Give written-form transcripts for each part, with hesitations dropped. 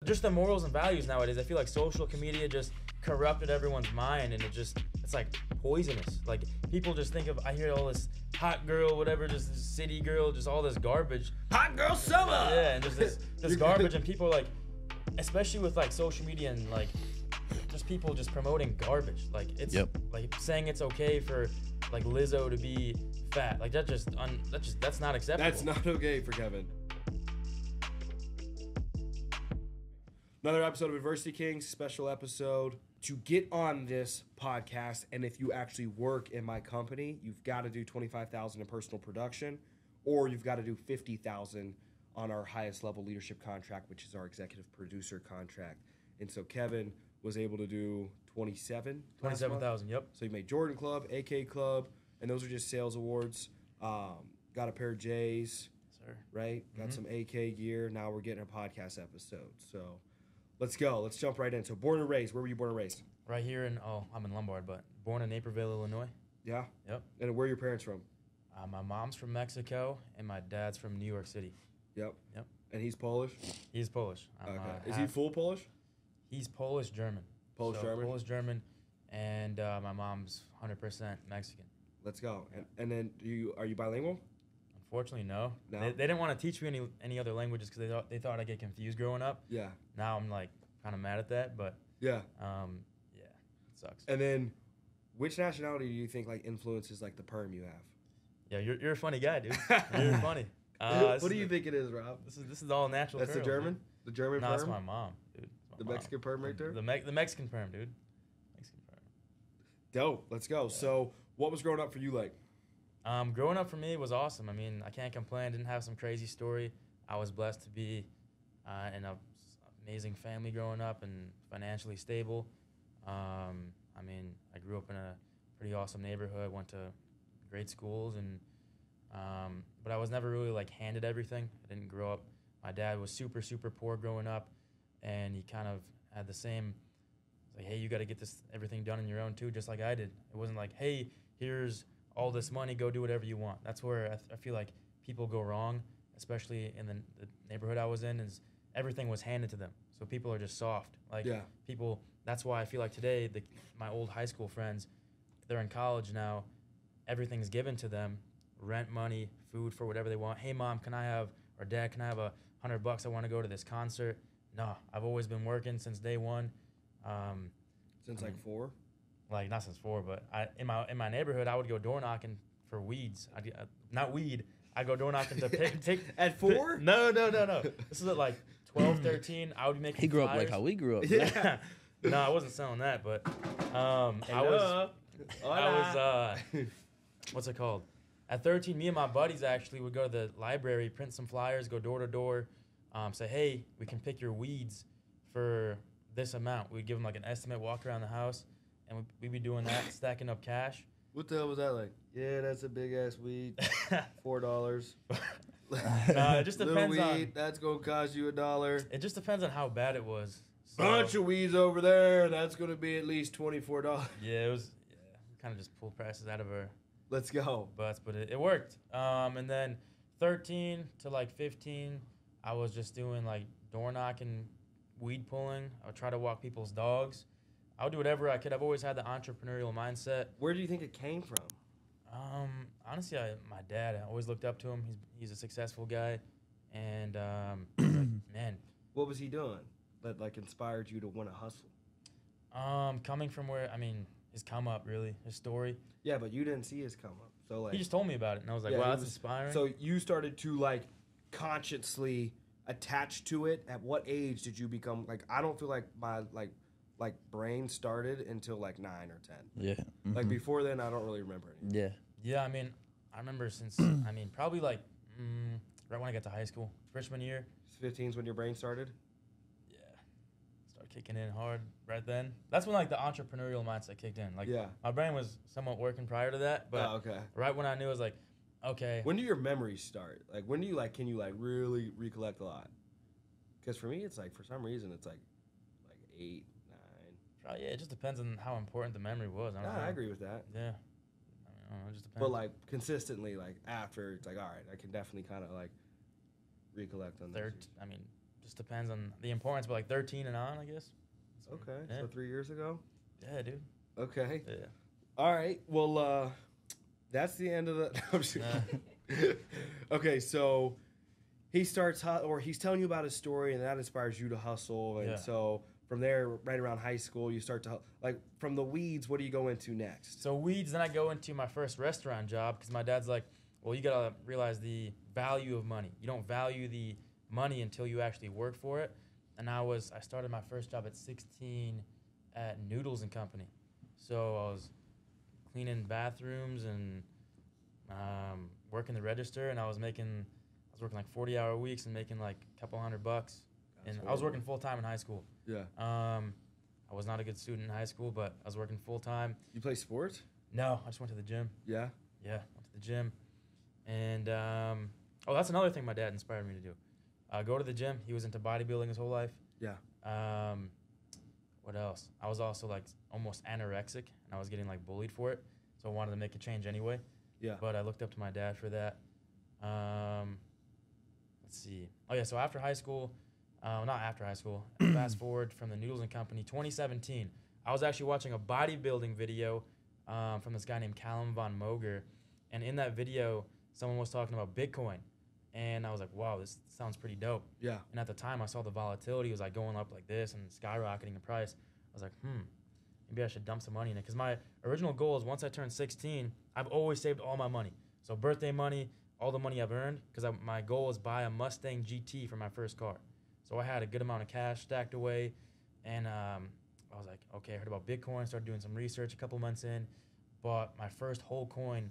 just the morals and values nowadays. I feel like social media just corrupted everyone's mind, and it's like poisonous. Like people just think of, I hear all this hot girl, whatever, just this city girl, just all this garbage. Hot girl summer. Yeah, and just this garbage, and people like, especially with like social media and like just people just promoting garbage. Like it's like saying it's okay for like Lizzo to be fat. Like that's not acceptable. That's not okay for Kevin. Another episode of Adversity Kings, special episode. To get on this podcast, and if you actually work in my company, you've got to do $25,000 in personal production, or you've got to do $50,000 on our highest level leadership contract, which is our executive producer contract. And so Kevin was able to do 27,000. Yep. So he made Jordan Club, AK Club, and those are just sales awards. Got a pair of J's, sir. Right? Got some AK gear. Now we're getting a podcast episode. So let's go. Let's jump right in. So born and raised. Where were you born and raised? Right here I'm in Lombard, but born in Naperville, Illinois. Yeah? Yep. And where are your parents from? My mom's from Mexico, and my dad's from New York City. Yep. Yep. And he's Polish? He's Polish. Okay. Is he full Polish? He's Polish-German. Polish-German? Polish-German, and my mom's 100% Mexican. Let's go. And then are you bilingual? Unfortunately, no. No? They didn't want to teach me any other languages because they thought I'd get confused growing up. Yeah. Now I'm like kind of mad at that, but yeah, it sucks. And then, which nationality do you think like influences like the perm you have? Yeah, you're a funny guy, dude. You're funny. What do you think it is, Rob? This is all natural. That's curls, the German? Dude. The German perm? No, that's my mom, dude. The Mexican perm right there? The Mexican perm, dude. Mexican perm. Dope. Let's go. Yeah. So, what was growing up for you like? Growing up for me was awesome. I mean, I can't complain. Didn't have some crazy story. I was blessed to be in an amazing family growing up and financially stable. I mean, I grew up in a pretty awesome neighborhood. Went to great schools, and but I was never really like handed everything. I didn't grow up. My dad was super poor growing up, and he kind of had the same. Like, hey, you got to get everything done on your own too, just like I did. It wasn't like, hey, here's all this money, go do whatever you want. That's where I feel like people go wrong, especially in the neighborhood I was in, is everything was handed to them. So people are just soft. Like people, that's why I feel like today, my old high school friends, they're in college now, everything's given to them, rent money, food for whatever they want. Hey mom, or dad, can I have $100? I want to go to this concert. No, I've always been working since day one. Since like 4? Like not since 4, but in my neighborhood, I would go door knocking for weeds. Not weed. I go door knocking to take at 4. No. This is at like 12, 13. I would be making. He grew flyers. up like how we grew up. Yeah. No, I wasn't selling that, but I was what's it called? At 13, me and my buddies actually would go to the library, print some flyers, go door to door, say, hey, we can pick your weeds for this amount. We'd give them like an estimate, walk around the house, and we'd be doing that, stacking up cash. What the hell was that like? Yeah, that's a big ass weed. $4. It just depends Little on. weed, that's gonna cost you $1. It just depends on how bad it was. So, Bunch of weeds over there. That's gonna be at least $24. Yeah, it was. Yeah, we kind of just pulled prices out of our Let's go. butts, but it worked. And then 13 to like 15, I was just doing like door knocking, weed pulling. I would try to walk people's dogs. I would do whatever I could. I've always had the entrepreneurial mindset. Where do you think it came from? Honestly, my dad, I always looked up to him. He's a successful guy, and like, man, What was he doing that like inspired you to want to hustle? coming from where, I mean, his come up really, his story. Yeah, but you didn't see his come up. So like He just told me about it, and I was like, Yeah, wow, he that's was- inspiring. So you started to like consciously attach to it. At what age did you become like? I don't feel like my like brain started until like 9 or 10. Yeah. Like before then, I don't really remember anything. Yeah. Yeah, I mean, I remember since, I mean, probably like right when I got to high school, freshman year. 15's when your brain started. Yeah, started kicking in hard right then. That's when like the entrepreneurial mindset kicked in. Like, Yeah. my brain was somewhat working prior to that, but Oh, okay. right when I knew, I was like, okay. When do your memories start? Like when do you like? Can you like really recollect a lot? Because for me, it's like for some reason it's like 8, 9. Yeah, it just depends on how important the memory was. I don't know. I agree with that. Yeah. I don't know, it just depends. But like consistently, like after, it's like all right, I can definitely kind of like recollect on that. I mean, just depends on the importance, but like 13 and on, I guess. Okay, Yeah. so 3 years ago. Yeah, dude. Okay. Yeah. All right. Well, that's the end of the. No, I'm just kidding. Okay, so he's telling you about his story, and that inspires you to hustle. And Yeah. so from there, right around high school, you start to like from the weeds. What do you go into next? So weeds, then I go into my first restaurant job because my dad's like, well, you gotta realize the value of money. You don't value the money until you actually work for it. And I started my first job at 16 at Noodles and Company. So I was cleaning bathrooms and working the register, and I was working like 40-hour weeks and making like a couple $100. And I was working full time in high school. Yeah. I was not a good student in high school, but I was working full time. You play sports? No, I just went to the gym. Yeah. Yeah, went to the gym. And that's another thing my dad inspired me to do. Go to the gym. He was into bodybuilding his whole life. Yeah. What else? I was also like almost anorexic, and I was getting like bullied for it. So I wanted to make a change anyway. Yeah. But I looked up to my dad for that. Let's see. Oh yeah. So after high school, not after high school. Fast forward from the Noodles and Company, 2017. I was actually watching a bodybuilding video from this guy named Callum Von Moger, and in that video, someone was talking about Bitcoin, and I was like, wow, this sounds pretty dope. Yeah. And at the time, I saw the volatility was like going up like this and skyrocketing in price. I was like, maybe I should dump some money in it. Because my original goal is once I turn 16, I've always saved all my money. So birthday money, all the money I've earned, because my goal is buy a Mustang GT for my first car. So I had a good amount of cash stacked away, and I was like, okay, I heard about Bitcoin, started doing some research a couple months in, bought my first whole coin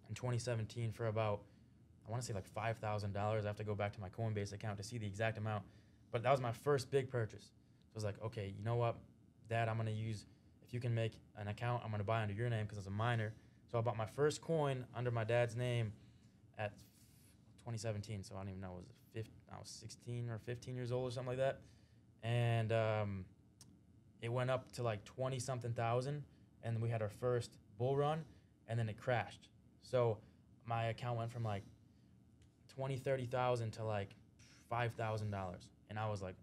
in 2017 for about, I want to say like $5,000. I have to go back to my Coinbase account to see the exact amount, but that was my first big purchase. So I was like, okay, you know what, Dad, I'm going to use, if you can make an account, I'm going to buy under your name because it's a minor. So I bought my first coin under my dad's name at 2017, so I don't even know, I was 16 or 15 years old or something like that, and it went up to like 20-something thousand, and we had our first bull run, and then it crashed. So my account went from like 30,000 to like $5,000, and I was like,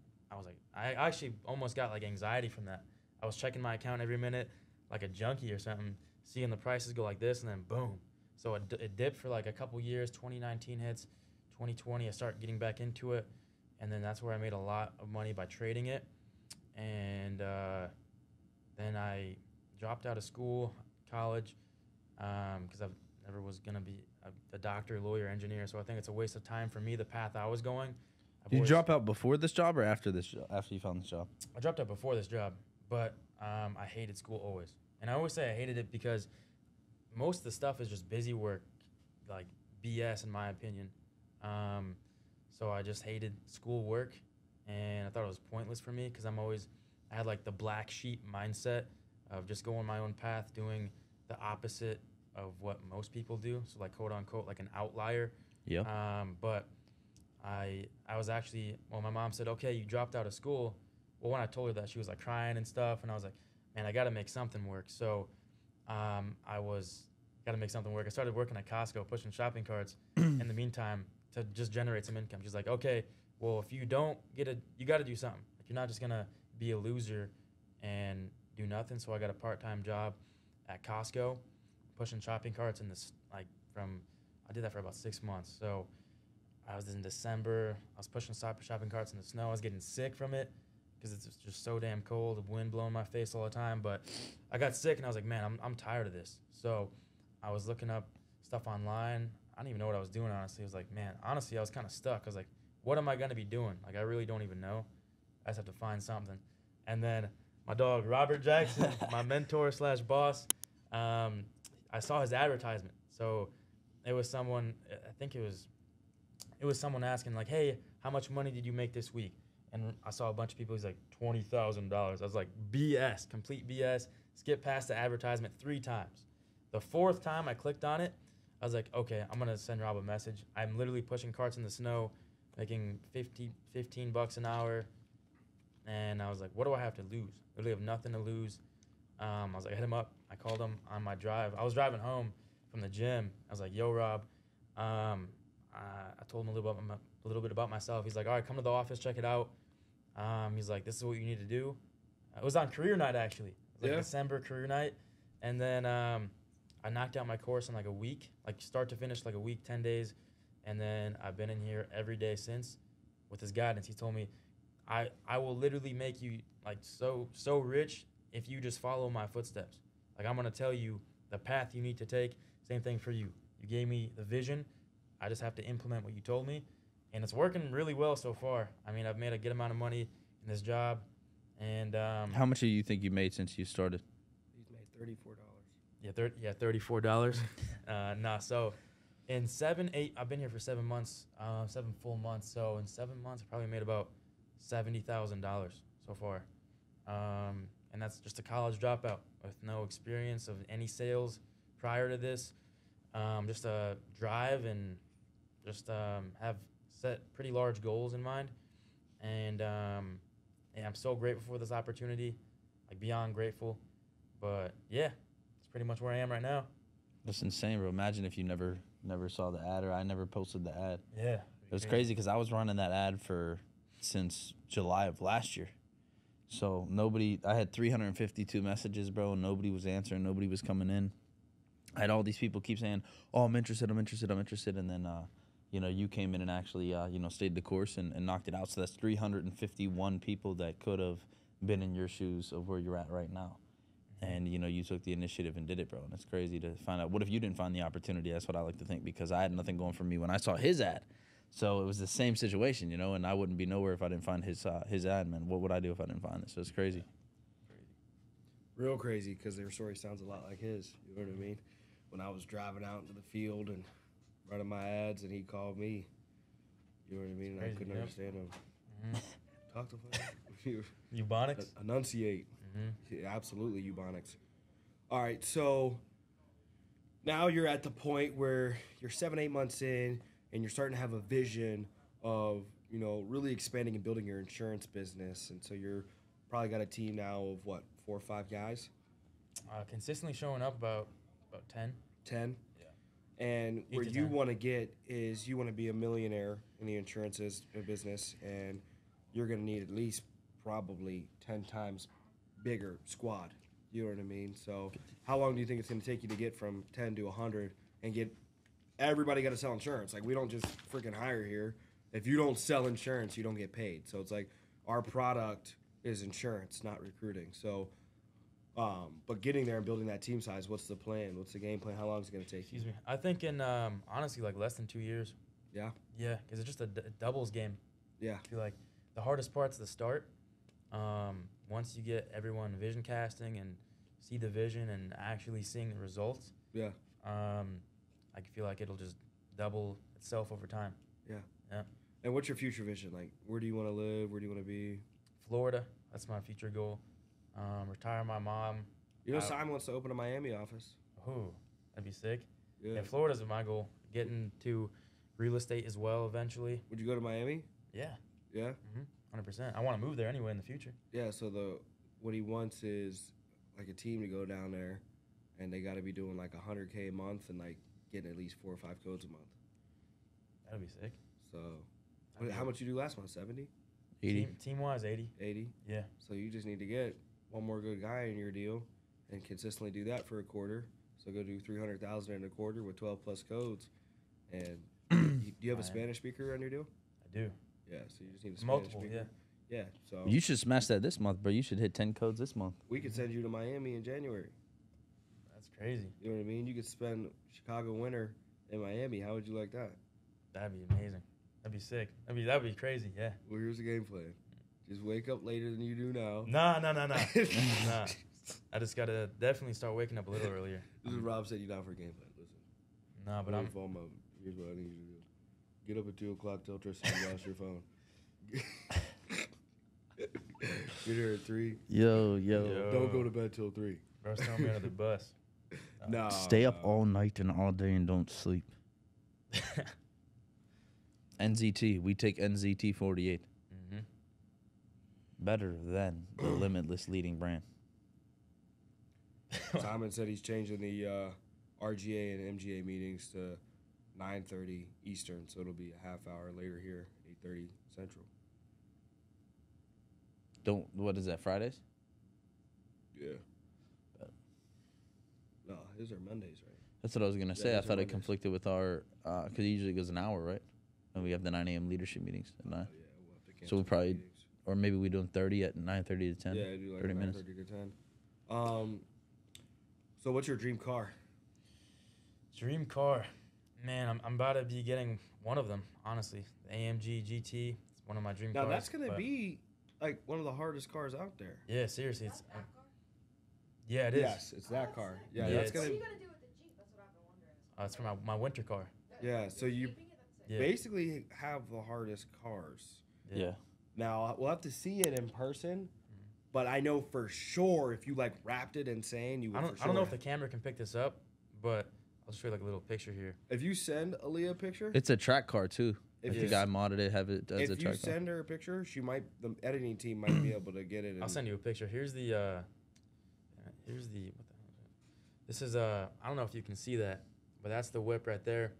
I actually almost got like anxiety from that. I was checking my account every minute like a junkie or something, seeing the prices go like this, and then boom. So it dipped for like a couple years. 2019 hits, 2020 I start getting back into it, and then that's where I made a lot of money by trading it. And then I dropped out of school, college, because I never was going to be a doctor, lawyer, engineer. So I think it's a waste of time for me, the path I was going. Did you drop out before this job or after this job, after you found this job? I dropped out before this job, but I hated school always. And I always say I hated it because most of the stuff is just busy work, like BS in my opinion. So I just hated school work, and I thought it was pointless for me because I had like the black sheep mindset of just going my own path, doing the opposite of what most people do. So like quote unquote like an outlier. Yeah. But I was actually, my mom said, okay, you dropped out of school. Well, when I told her that, she was like crying and stuff, and I was like, man, I got to make something work. So got to make something work. I started working at Costco, pushing shopping carts in the meantime to just generate some income. She's like, okay, well, if you don't get it, you got to do something. Like, you're not just going to be a loser and do nothing. So I got a part-time job at Costco, pushing shopping carts I did that for about 6 months. So I was in December, I was pushing shopping carts in the snow. I was getting sick from it because it's just so damn cold, the wind blowing my face all the time. But I got sick, and I was like, man, I'm tired of this. So I was looking up stuff online. I didn't even know what I was doing, honestly. I was like, man, honestly, I was kind of stuck. I was like, what am I going to be doing? Like, I really don't even know. I just have to find something. And then my dog, Robert Jackson, my mentor / boss, I saw his advertisement. So it was someone, I think it was someone asking, like, hey, how much money did you make this week? And I saw a bunch of people, he's like, $20,000. I was like, BS, complete BS. Skip past the advertisement 3 times. The 4th time I clicked on it, I was like, okay, I'm going to send Rob a message. I'm literally pushing carts in the snow, making $15 an hour. And I was like, what do I have to lose? Literally have nothing to lose. I was like, I hit him up. I called him on my drive. I was driving home from the gym. I was like, yo, Rob. I told him a little a little bit about myself. He's like, all right, come to the office, check it out. He's like, this is what you need to do. It was on career night, actually. It was like December career night. And then I knocked out my course in like a week, like start to finish, like a week, 10 days. And then I've been in here every day since with his guidance. He told me, I will literally make you like so rich if you just follow my footsteps. Like, I'm going to tell you the path you need to take. Same thing for you. You gave me the vision. I just have to implement what you told me. And it's working really well so far. I mean, I've made a good amount of money in this job. And how much do you think you made since you started? He's made $34. Yeah, $34. So in 8, I've been here for 7 months, 7 full months. So in 7 months, I probably made about $70,000 so far. And that's just a college dropout with no experience of any sales prior to this. Just a drive and just have set pretty large goals in mind. And I'm so grateful for this opportunity, like beyond grateful. But yeah, it's pretty much where I am right now. That's insane, bro. Imagine if you never saw the ad, or I never posted the ad. Yeah. It was crazy because I was running that ad since July of last year. So I had 352 messages, bro. Nobody was answering. Nobody was coming in. I had all these people keep saying, oh, I'm interested. And then, you came in and actually, stayed the course and knocked it out. So that's 351 people that could have been in your shoes of where you're at right now. And, you took the initiative and did it, bro. And it's crazy to find out. What if you didn't find the opportunity? That's what I like to think, because I had nothing going for me when I saw his ad. So it was the same situation, and I wouldn't be nowhere if I didn't find his ad, man. What would I do if I didn't find this? So it's crazy. Real crazy, because their story sounds a lot like his. You know what I mean? When I was driving out into the field and running my ads, and he called me. You know what I mean? And I couldn't understand him. Mm-hmm. Talk to him. Eubonics? Enunciate. Mm-hmm. Yeah, absolutely, Eubonics. All right, so now you're at the point where you're 7-8 months in, and you're starting to have a vision of, really expanding and building your insurance business. And so you're probably got a team now of, 4 or 5 guys? Consistently showing up about 10. 10? Yeah. And where you want to get is you want to be a millionaire in the insurance business, and you're going to need at least probably 10 times bigger squad. You know what I mean? So how long do you think it's going to take you to get from 10 to 100 and get everybody got to sell insurance? Like, we don't just freaking hire here. If you don't sell insurance, you don't get paid. So it's like our product is insurance, not recruiting. So, but getting there and building that team size, what's the plan? What's the game plan? How long is it going to take? Excuse me. I think in, honestly, like less than 2 years. Yeah? Yeah, because it's just a doubles game. Yeah. I feel like the hardest part's the start. Once you get everyone vision casting and see the vision and actually seeing the results. Yeah. I feel like it'll just double itself over time. Yeah. Yeah. And what's your future vision? Like, where do you want to live? Where do you want to be? Florida. That's my future goal. Retire my mom. Simon wants to open a Miami office. Oh, that'd be sick. Yeah. Yeah, Florida's my goal. Getting to real estate as well eventually. Would you go to Miami? Yeah. Yeah? 100%. I want to move there anyway in the future. Yeah, so what he wants is like a team to go down there, and they got to be doing like $100K a month and like getting at least 4 or 5 codes a month. That'd be sick. So, how much you do last month? 70? 80. Team-wise, 80. 80? Yeah. So you just need to get one more good guy in your deal and consistently do that for a quarter. So go do 300,000 in a quarter with 12 plus codes. And do you have a Spanish speaker on your deal? I do. Yeah, so you just need a Spanish Multiple, speaker. Yeah, so You should smash that this month, bro. You should hit 10 codes this month. we could send you to Miami in January. That's crazy. You know what I mean? You could spend Chicago winter in Miami. How would you like that? That'd be amazing. That'd be sick. That'd be crazy. Yeah. Well, here's the game plan. Just wake up later than you do now. Nah. Nah. I just gotta definitely start waking up a little earlier. This is Rob setting you down for a game plan. Listen. Nah, but I'm. Here's what I need you to do. Get up at 2 o'clock. Tell Tristan to wash your phone. Get here at 3. Yo. Don't go to bed till 3. Bro's throwing me under the bus. No. Stay up all night and all day and don't sleep. NZT. We take NZT 48. Mm-hmm. Better than the Limitless leading brand. Simon said he's changing the RGA and MGA meetings to 9:30 Eastern, so it'll be a half hour later here, 8:30 Central. What is that, Fridays? Yeah. No, his are Mondays, right? That's what I was going to say. I those are thought it Mondays. conflicted with our, because it usually goes an hour, right? And we have the 9 a.m. leadership meetings at 9. Yeah, we'll have to cancel So we'll probably, meetings. or maybe we doing 30 at 9:30 to 10. Yeah, do like 30 minutes. 9:30 to 10. So what's your dream car? Dream car, man. I'm about to be getting one of them. Honestly, the AMG GT. It's one of my dream Now cars. that's gonna but- be like one of the hardest cars out there. Yeah, seriously, it's. Yeah, it is. Yes, it's that car. Yeah, Yeah, that's it's- gonna. What are you gonna do with the Jeep? That's what I've been wondering. It's for my winter car. Yeah, so you Keeping it? That's Yeah. basically have the hardest cars. Yeah. Now we'll have to see it in person, but I know for sure if you like wrapped it insane, you would. I for don't sure know if the camera can pick this up, but I'll just show you like a little picture here. If you send Aaliyah a picture, It's a track car, too. If If you the guy modded it, have it as a if you track car. send her a picture, she might. The editing team might be able to get it. I'll send you a picture. Here's the. Here's the. What the hell is it? This is I don't know if you can see that, but that's the whip right there.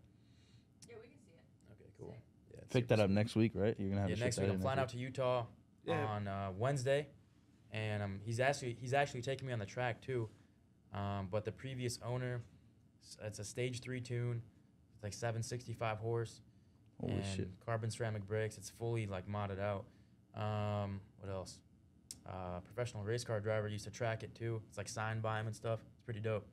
Yeah, we can see it. Okay, cool. Yeah, it's Pick super that up sick. next week, right? You're going to have Yeah, to ship next that week in I'm flying out week. to Utah Yeah. on Wednesday, and he's actually taking me on the track too. But the previous owner, it's a stage 3 tune. It's like 765 horse. Holy and shit. carbon ceramic brakes. It's fully like modded out. What else? Professional race car driver used to track it too. It's like signed by him and stuff. It's pretty dope.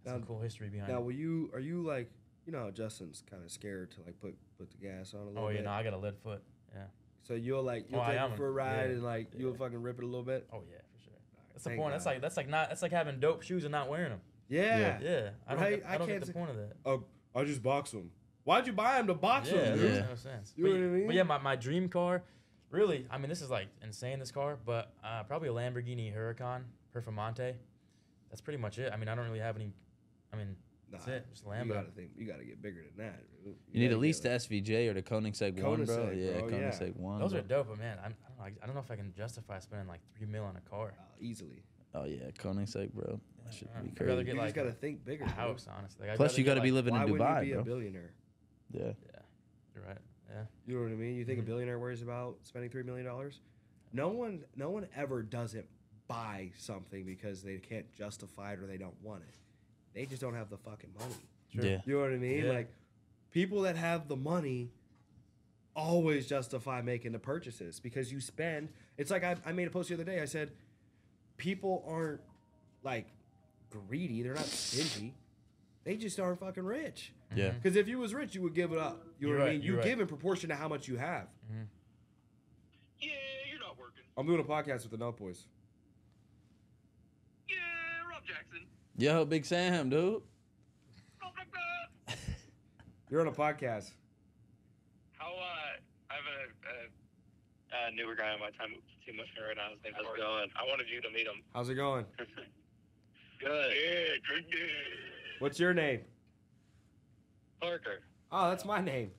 Some Now- cool history behind Now, it. are you like, you know, how Justin's kind of scared to like put the gas on a little Oh bit. yeah, no, I got a lead foot. Yeah. So you'll I take am. it for a ride Yeah. and like you'll Yeah. fucking rip it a little bit. Oh yeah, for sure. That's the Thank point. God. That's like having dope shoes and not wearing them. Yeah. Yeah. I don't Right? get, I I don't can't get the say- point of that. Oh, I just box them. Why'd you buy them to box Yeah, them, that dude? makes Yeah. no sense. You know but, what I mean? But yeah, my dream car, really, I mean, this is like insane, this car, but probably a Lamborghini Huracan Performante. That's pretty much it. I mean, I don't really have any, I mean, that's it. Just You Lambo. you gotta get bigger than that. Dude. You need gotta at least get, the SVJ or the Koenigsegg 1, bro. Koenigsegg, Yeah, bro, yeah. Koenigsegg 1. Those bro. are dope, but man, I don't know if I can justify spending like $3 million on a car. easily. Oh, yeah, Koenigsegg, bro. That should be I'd rather crazy. get You like just gotta think bigger. a dude. house, honestly. Like, I'd Plus, rather you get, got to be like- living Why in wouldn't Dubai, you be bro. a billionaire? Yeah. Yeah, you're right. Yeah. You know what I mean? You think Mhm. a billionaire worries about spending $3 million? No one ever doesn't buy something because they can't justify it or they don't want it. They just don't have the fucking money. Sure. Yeah. You know what I mean? Yeah. Like people that have the money always justify making the purchases because you spend. It's like I made a post the other day. I said people aren't like greedy. They're not stingy. They just aren't fucking rich. Yeah. Because if you was rich, you would give it up. You know You're what I right, mean? you're You right. give in proportion to how much you have. Yeah, you're not working. I'm doing a podcast with the Nut Boys. Yeah, Rob Jackson. Yo, Big Sam, dude. Rob Jackson. You're on a podcast. How, I have a newer guy on my team with me right now. His name is going. I wanted you to meet him. How's it going? Good. Yeah, good. What's your name? Parker. Oh, that's my name.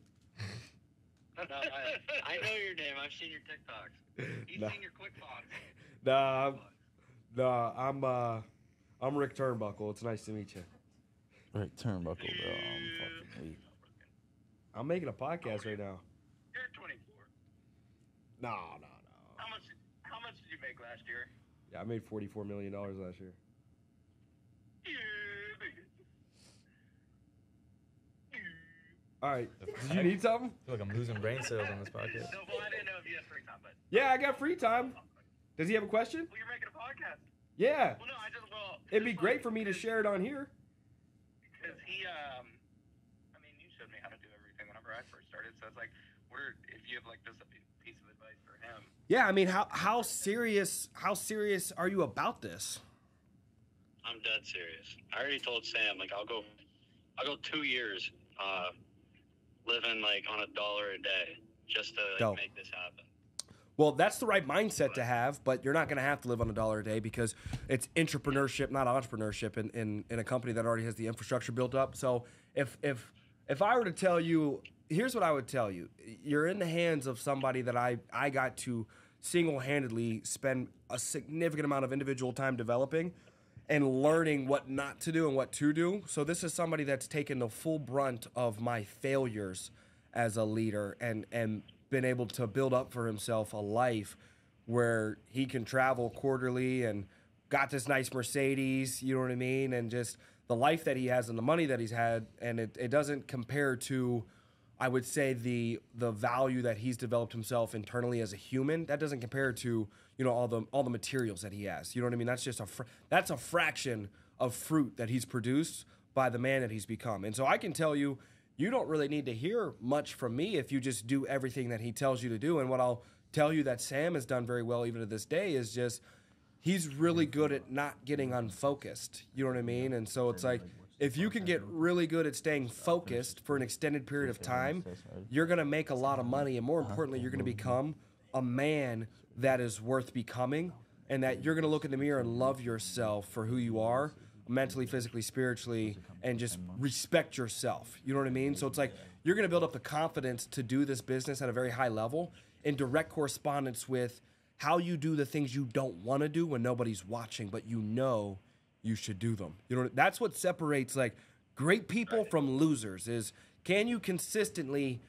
No, I know your name. I've seen your TikToks. He's No. seen your QuickBooks. I'm Rick Turnbuckle. It's nice to meet you. Rick Turnbuckle, bro. I'm fucking weak. I'm making a podcast right now. You're 24. No. How much did you make last year? Yeah, I made $44 million last year. Yeah, All right. Did you need something? I feel like I'm losing brain cells on this podcast. No, well, I didn't know if you had free time, but Yeah, I got free time. Does he have a question? well, you're making a podcast. Yeah. Well, no, It'd be great for me to share it on here. Because he, I mean, you showed me how to do everything whenever I first started. So it's like, if you have like this piece of advice for him. Yeah, I mean, how serious are you about this? I'm dead serious. I already told Sam, like, I'll go 2 years, living like on $1 a day just to like, Dope. make this happen. Well, that's the right mindset to have, but you're not going to have to live on $1 a day because it's entrepreneurship, not entrepreneurship, in a company that already has the infrastructure built up. So if I were to tell you, here's what I would tell you: you're in the hands of somebody that I got to single-handedly spend a significant amount of individual time developing, and learning what not to do and what to do. So this is somebody that's taken the full brunt of my failures as a leader and been able to build up for himself a life where he can travel quarterly and got this nice Mercedes, you know what I mean? And just the life that he has and the money that he's had. And it doesn't compare to, I would say, the value that he's developed himself internally as a human. That doesn't compare to, you know, all the materials that he has. You know what I mean? That's just that's a fraction of fruit that he's produced by the man that he's become. And so I can tell you, you don't really need to hear much from me if you just do everything that he tells you to do. And what I'll tell you that Sam has done very well even to this day is just he's really good at not getting unfocused. You know what I mean? And so it's like, if you can get really good at staying focused for an extended period of time, you're going to make a lot of money. And more importantly, you're going to become a man that is worth becoming, and that you're going to look in the mirror and love yourself for who you are, mentally, physically, spiritually, and just respect yourself. You know what I mean? So it's like you're going to build up the confidence to do this business at a very high level in direct correspondence with how you do the things you don't want to do when nobody's watching, but you know you should do them. You know, that's what separates like great people from losers is, can you consistently,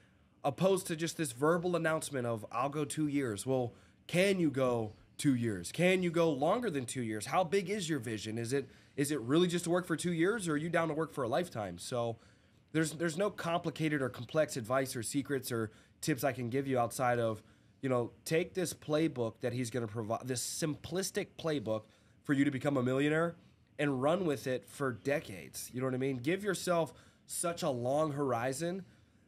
opposed to just this verbal announcement of I'll go 2 years. Well, can you go 2 years? Can you go longer than 2 years? How big is your vision? Is it really just to work for 2 years, or are you down to work for a lifetime? So there's no complicated or complex advice or secrets or tips I can give you outside of, you know, take this playbook that he's going to provide, this simplistic playbook for you to become a millionaire, and run with it for decades. You know what I mean? Give yourself such a long horizon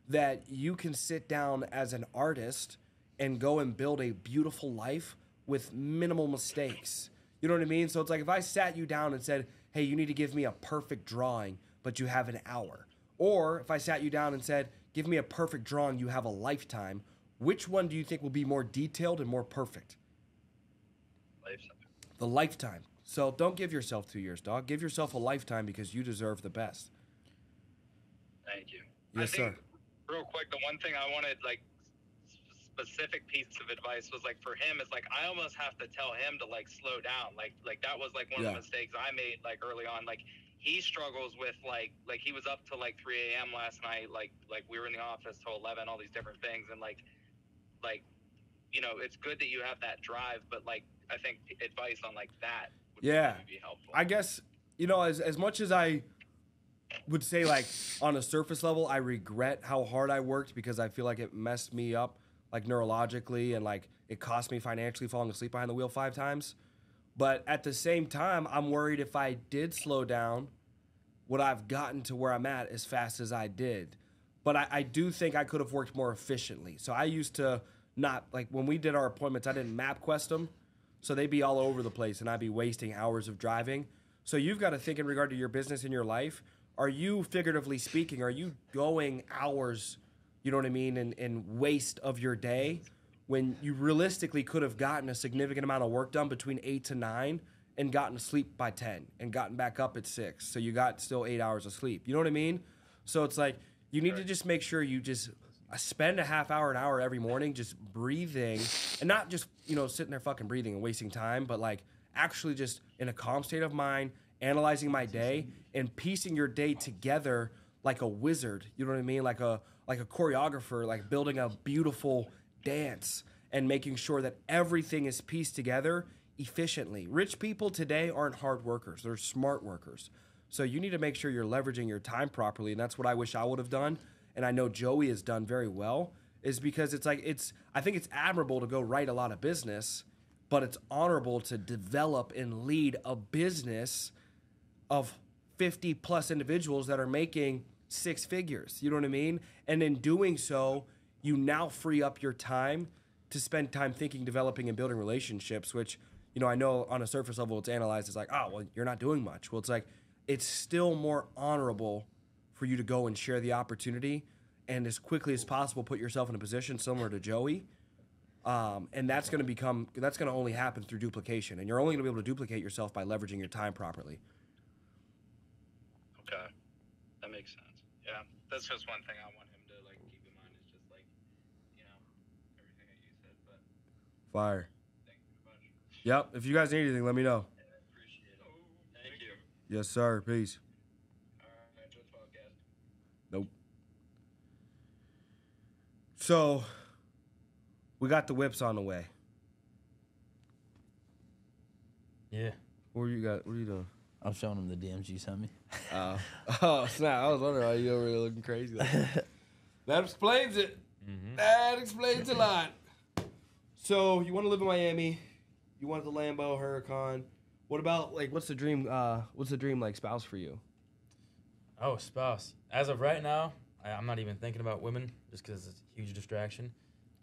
that you can sit down as an artist and go and build a beautiful life with minimal mistakes. You know what I mean? So it's like if I sat you down and said, hey, you need to give me a perfect drawing, but you have an hour. Or if I sat you down and said, give me a perfect drawing, you have a lifetime. Which one do you think will be more detailed and more perfect? Lifetime. The lifetime. So don't give yourself 2 years, dog. Give yourself a lifetime because you deserve the best. Thank you. Yes, I think, sir. real quick, the one thing I wanted, like, specific piece of advice was, like, for him, it's like I almost have to tell him to, like, slow down. Like that was, like, one of the mistakes I made, like, early on. Like, he struggles with, like he was up till, like, 3 a.m. last night. Like we were in the office till 11, all these different things. And, like, you know, it's good that you have that drive, but, like, I think advice on, like, that would be helpful. I guess, you know, as much as I would say, like, on a surface level, I regret how hard I worked because I feel like it messed me up, like, neurologically, and, like, it cost me financially falling asleep behind the wheel 5 times. But at the same time, I'm worried if I did slow down, would I have gotten to where I'm at as fast as I did? But I do think I could have worked more efficiently. So I used to not, like, when we did our appointments, I didn't MapQuest them. So they'd be all over the place, and I'd be wasting hours of driving. So you've got to think in regard to your business and your life. Are you, figuratively speaking, are you going hours, you know what I mean, in waste of your day when you realistically could have gotten a significant amount of work done between 8 to 9 and gotten to sleep by 10 and gotten back up at 6? So you got still 8 hours of sleep. You know what I mean? So it's like you need to just make sure you just spend a half hour, an hour every morning just breathing, and not just, you know, sitting there fucking breathing and wasting time, but like actually just in a calm state of mind, analyzing my day and piecing your day together like a wizard. You know what I mean? Like a choreographer, like building a beautiful dance and making sure that everything is pieced together efficiently. Rich people today aren't hard workers. They're smart workers. So you need to make sure you're leveraging your time properly, and that's what I wish I would have done. And I know Joey has done very well, is because it's like, I think it's admirable to go write a lot of business, but it's honorable to develop and lead a business of 50 plus individuals that are making 6 figures. You know what I mean? And in doing so, you now free up your time to spend time thinking, developing, and building relationships, which, you know, I know on a surface level it's analyzed as like, oh, well, you're not doing much. Well, it's like, it's still more honorable for you to go and share the opportunity and as quickly as possible put yourself in a position similar to Joey. And that's going to only happen through duplication. And you're only going to be able to duplicate yourself by leveraging your time properly. Okay. That makes sense. Yeah, that's just one thing I want him to, like, keep in mind is just, like, you know, everything that you said. But Fire. thank you very much. Yep. If you guys need anything, let me know. Appreciate it. Thank you. Yes, sir. Peace. Nope. So, we got the whips on the way. Yeah. What are you doing? I'm showing him the DMs you sent me. Oh, snap. I was wondering why you over here looking crazy. That explains it. Mm-hmm. That explains a lot. So, you want to live in Miami. You want the Lambo, Huracan. What about, like, what's the dream, like, spouse for you? Oh, spouse. As of right now, I'm not even thinking about women just because it's a huge distraction.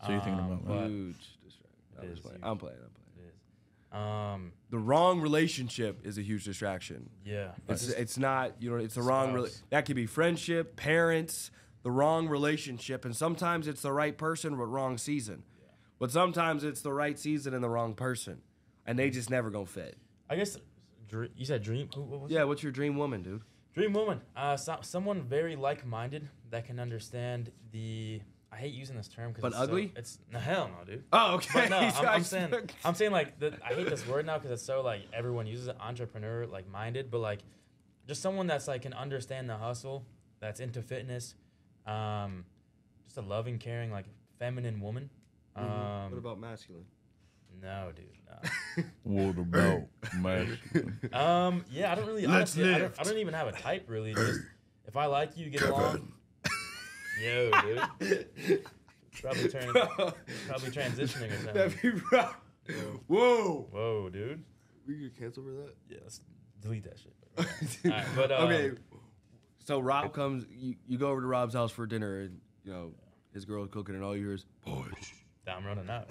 So you're thinking about but Huge distraction. It is huge. I'm playing. It is. The wrong relationship is a huge distraction. Yeah. It's not, it's the wrong, that could be friendship, parents, the wrong relationship. And sometimes it's the right person, but wrong season. Yeah. But sometimes it's the right season and the wrong person. And they just never gonna fit. I guess, you said dream? What was Yeah, what's your dream woman, dude? Dream woman. someone very like-minded that can understand I hate using this term because but ugly. No, hell no, dude. Oh, okay. But no, I'm saying like I hate this word now because it's so like everyone uses it, entrepreneur like minded, but like just someone that's like can understand the hustle, that's into fitness, just a loving, caring, like feminine woman. What about masculine? No, dude. No. What about masculine? Yeah, I don't really. Honestly, I don't even have a type really. Just if I like you, get along. Yo, dude. Probably transitioning or something. That'd be rough. Whoa. Whoa, dude. We get canceled for that? Yeah, let's delete that shit. All right, but okay. So Rob comes. You go over to Rob's house for dinner, and his girl's cooking, and all you hear is boys. I'm running out.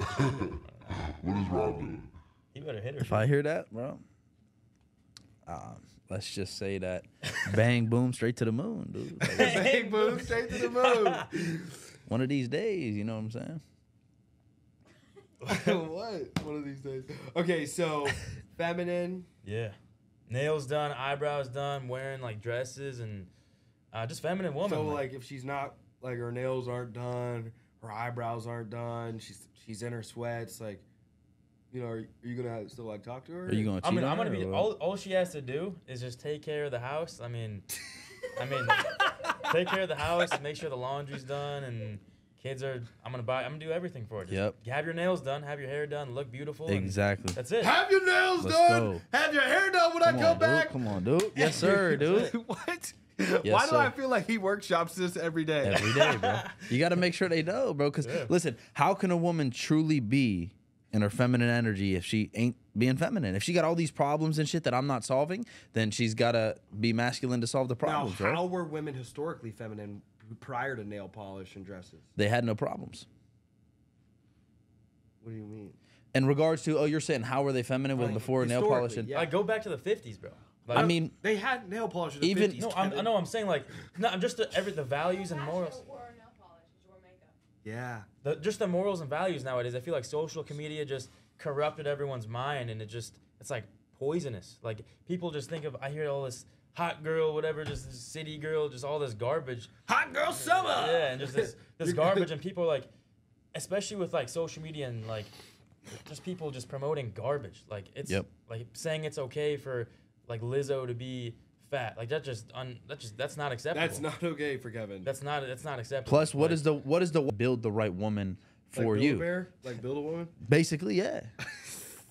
What is Rob doing? He better hit her. If I hear that, bro, let's just say that bang, boom, straight to the moon, dude. Like, Bang, boom, straight to the moon. one of these days, you know what I'm saying? What? One of these days. Okay, so feminine. Yeah. Nails done, eyebrows done, wearing like dresses and just feminine woman. So like if she's not, like her nails aren't done, her eyebrows aren't done, she's in her sweats, like, are you gonna still like talk to her? Are you gonna cheat I'm on gonna her be or all she has to do is just take care of the house. I mean, take care of the house, make sure the laundry's done, and kids are. I'm gonna do everything for her. Just have your nails done, have your hair done, look beautiful. Exactly. That's it. Have your nails Let's done. go. Have your hair done when I come back. Come on, dude. Yes, sir, dude. What? Yes, Why do sir. I feel like he workshops this every day? Every day, bro. You got to make sure they know, bro. Because listen, how can a woman truly be in her feminine energy if she ain't being feminine? If she got all these problems and shit that I'm not solving, then she's got to be masculine to solve the problems, Now, how right? were women historically feminine prior to nail polish and dresses? They had no problems. What do you mean? In regards to, you're saying how were they feminine with before nail polish? And, yeah. Like go back to the 50s, bro. Like, I mean, they had nail polish in the Even- 50s. no, I know. I'm saying like, no, just the values and morals. Wore nail polish, wore makeup. Yeah. Just the morals and values nowadays. I feel like social media just corrupted everyone's mind, and it's like poisonous. Like people just think of. I hear all this hot girl, whatever, just this city girl, just all this garbage. Hot girl summer. Yeah, and just this garbage, and people are like, especially with like social media and like, just people just promoting garbage. Like it's like saying it's okay for like Lizzo to be fat. Like that's not acceptable. That's not okay for Kevin. That's not acceptable. plus, what is the build the right woman for like you? Build a bear? Like build a woman? Basically, yeah.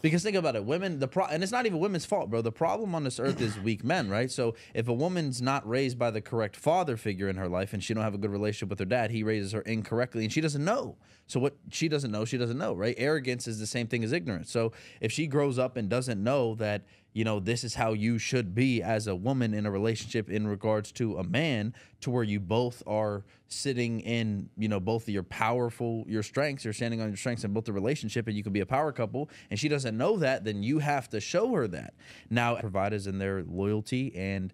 Because think about it, women, and it's not even women's fault, bro. The problem on this earth is weak men, right? So if a woman's not raised by the correct father figure in her life and she don't have a good relationship with her dad, he raises her incorrectly and she doesn't know. So what she doesn't know, right? Arrogance is the same thing as ignorance. So if she grows up and doesn't know that, this is how you should be as a woman in a relationship in regards to a man, to where you both are sitting in, both of your strengths, you're standing on your strengths in both the relationship and you can be a power couple, and she doesn't know that, then you have to show her that. Now, providers in their loyalty and,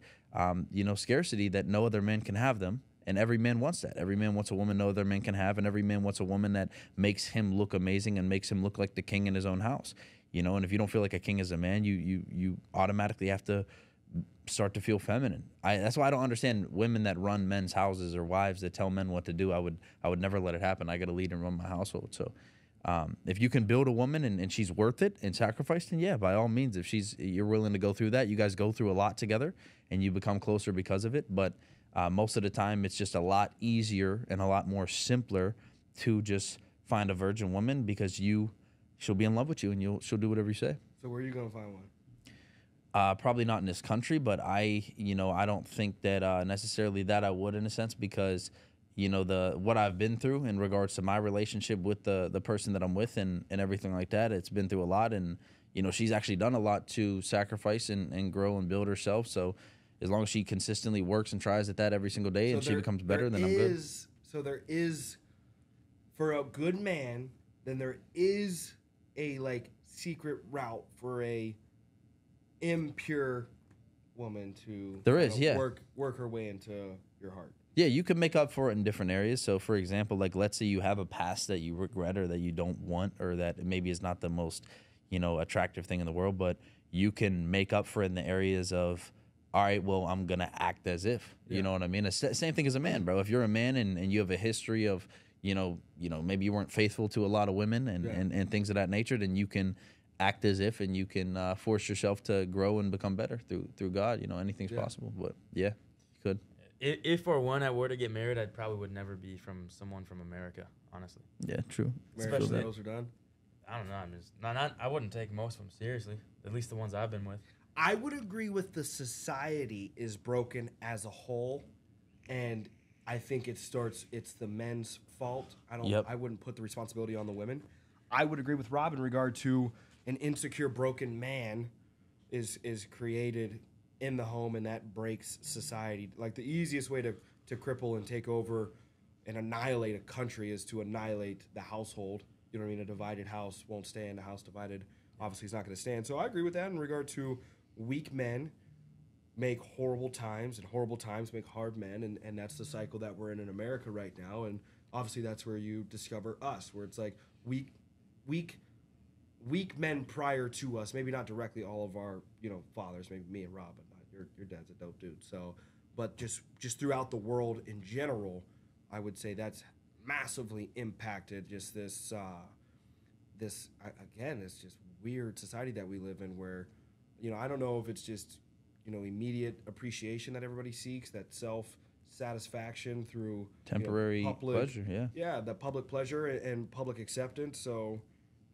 scarcity that no other man can have them. And every man wants that. Every man wants a woman no other man can have, and every man wants a woman that makes him look amazing and makes him look like the king in his own house. And if you don't feel like a king as a man, you automatically have to start to feel feminine. That's why I don't understand women that run men's houses or wives that tell men what to do. I would never let it happen. I got to lead and run my household. So If you can build a woman and she's worth it and sacrificed, then yeah, by all means, if you're willing to go through that, you guys go through a lot together and you become closer because of it. But most of the time, it's just a lot easier and a lot more simpler to just find a virgin woman because she'll be in love with you and she'll do whatever you say. So where are you gonna find one? Probably not in this country, but I don't think that necessarily that I would in a sense because, what I've been through in regards to my relationship with the person that I'm with and everything like that, it's been through a lot. And, she's actually done a lot to sacrifice and grow and build herself. So as long as she consistently works and tries at that every single day and she becomes better, then I'm good. So there is, for a good man, then there is a secret route for a impure woman to work her way into your heart. Yeah, you can make up for it in different areas. So, for example, let's say you have a past that you regret or that you don't want or that maybe is not the most, attractive thing in the world, but you can make up for it in the areas of, all right, well, I'm going to act as if. You know what I mean? It's the same thing as a man, bro. If you're a man and you have a history of, maybe you weren't faithful to a lot of women and things of that nature, then you can act as if, and you can force yourself to grow and become better through God. Anything's possible. But yeah, you could. If or when I were to get married, I probably would never be from someone from America, honestly. Yeah, true. Marriage those are done. I don't know. I'm just I wouldn't take most of them seriously. At least the ones I've been with. I would agree with the society is broken as a whole, and I think it's the men's fault. I wouldn't put the responsibility on the women. I would agree with Rob in regard to an insecure, broken man is created in the home, and that breaks society. Like the easiest way to cripple and take over and annihilate a country is to annihilate the household. You know what I mean? A divided house won't stand. A house divided obviously is not going to stand. So I agree with that in regard to weak men make horrible times, and horrible times make hard men, and that's the cycle that we're in America right now. And obviously that's where you discover us, where it's like weak men prior to us, maybe not directly all of our fathers, maybe me and Rob, but not your dad's a dope dude. So, but just throughout the world in general, I would say that's massively impacted just this just weird society that we live in, where I don't know if it's just immediate appreciation that everybody seeks, that self-satisfaction through temporary pleasure, the public pleasure and public acceptance. So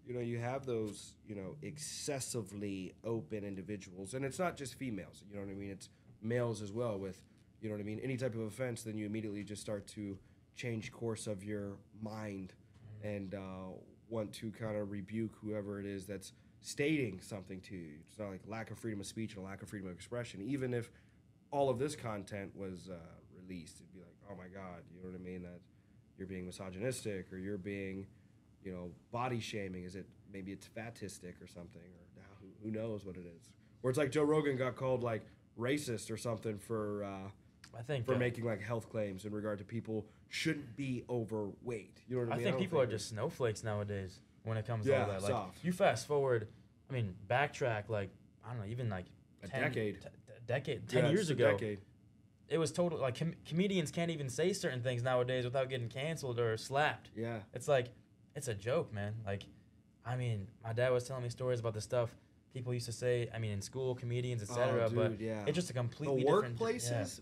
you have those excessively open individuals, and it's not just females, you know what I mean, it's males as well, with any type of offense, then you immediately just start to change course of your mind and want to kind of rebuke whoever it is that's stating something to you. It's not like lack of freedom of speech and a lack of freedom of expression. Even if all of this content was released, it'd be like, oh my God, you know what I mean? That you're being misogynistic, or you're being, body shaming. Maybe it's fatistic or something, or who knows what it is. Or it's like Joe Rogan got called like racist or something for making like health claims in regard to people shouldn't be overweight. You know what I mean? I think people are just snowflakes nowadays when it comes to all that. Like, soft. You fast forward, backtrack, I don't know, even like a decade. 10 years ago. Decade. It was total, like, comedians can't even say certain things nowadays without getting canceled or slapped. Yeah. It's like, it's a joke, man. Like, my dad was telling me stories about the stuff people used to say, in school, comedians, etc. But it's just a completely different... workplaces?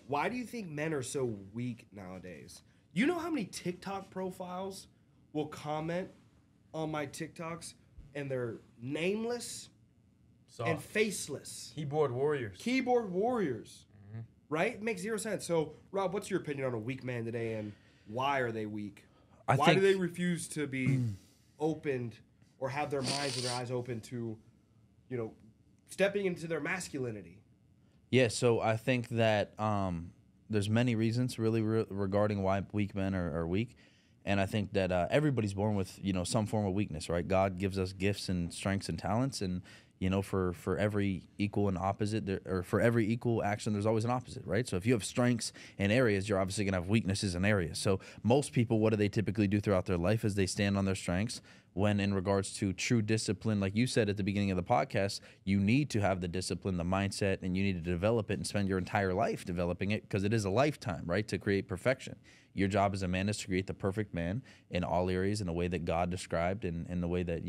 Why do you think men are so weak nowadays? You know how many TikTok profiles will comment on my TikToks and they're nameless and faceless? Keyboard warriors. Mm-hmm. Right? It makes zero sense. So, Rob, what's your opinion on a weak man today, and why are they weak? Why do they refuse to be opened or have their minds and their eyes open to, stepping into their masculinity? Yeah, so I think that there's many reasons really regarding why weak men are weak. And I think that everybody's born with, some form of weakness, right? God gives us gifts and strengths and talents. And, for every equal and opposite, or for every equal action, there's always an opposite, right? So if you have strengths in areas, you're obviously going to have weaknesses in areas. So most people, what do they typically do throughout their life is they stand on their strengths, When in regards to true discipline, like you said at the beginning of the podcast, you need to have the discipline, the mindset, and you need to develop it and spend your entire life developing it, because it is a lifetime, right, to create perfection. Your job as a man is to create the perfect man in all areas in a way that God described, and in the way that,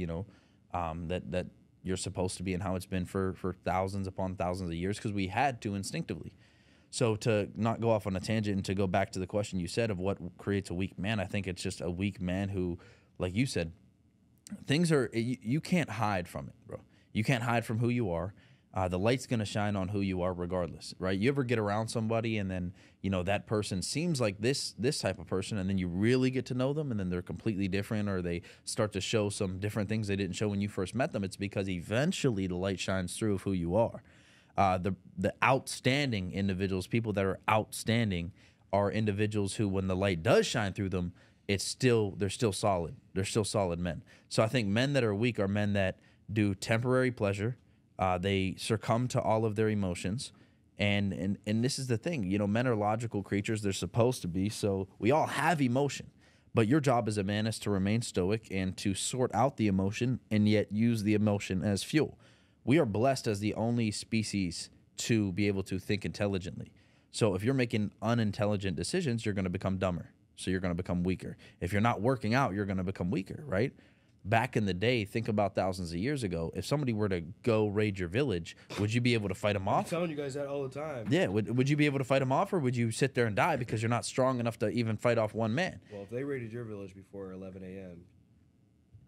that you're supposed to be, and how it's been for thousands upon thousands of years, because we had to instinctively. So to not go off on a tangent and to go back to the question you said of what creates a weak man, I think it's just a weak man who, like you said, things are, you can't hide from it, bro. You can't hide from who you are. The light's going to shine on who you are regardless, right? You ever get around somebody and then, that person seems like this type of person, and then you really get to know them and then they're completely different, or they start to show some different things they didn't show when you first met them. It's because eventually the light shines through of who you are. The outstanding individuals, people that are outstanding, are individuals who, when the light does shine through them, they're still solid. They're still solid men. So I think men that are weak are men that do temporary pleasure. They succumb to all of their emotions. And this is the thing, men are logical creatures. They're supposed to be. So we all have emotion. But your job as a man is to remain stoic and to sort out the emotion and yet use the emotion as fuel. We are blessed as the only species to be able to think intelligently. So if you're making unintelligent decisions, you're going to become dumber. So you're going to become weaker. If you're not working out, you're going to become weaker, right? Back in the day, think about thousands of years ago, if somebody were to go raid your village, would you be able to fight them off? I'm telling you guys that all the time. Yeah, would you be able to fight them off, or would you sit there and die because you're not strong enough to even fight off one man? Well, if they raided your village before 11 a.m.,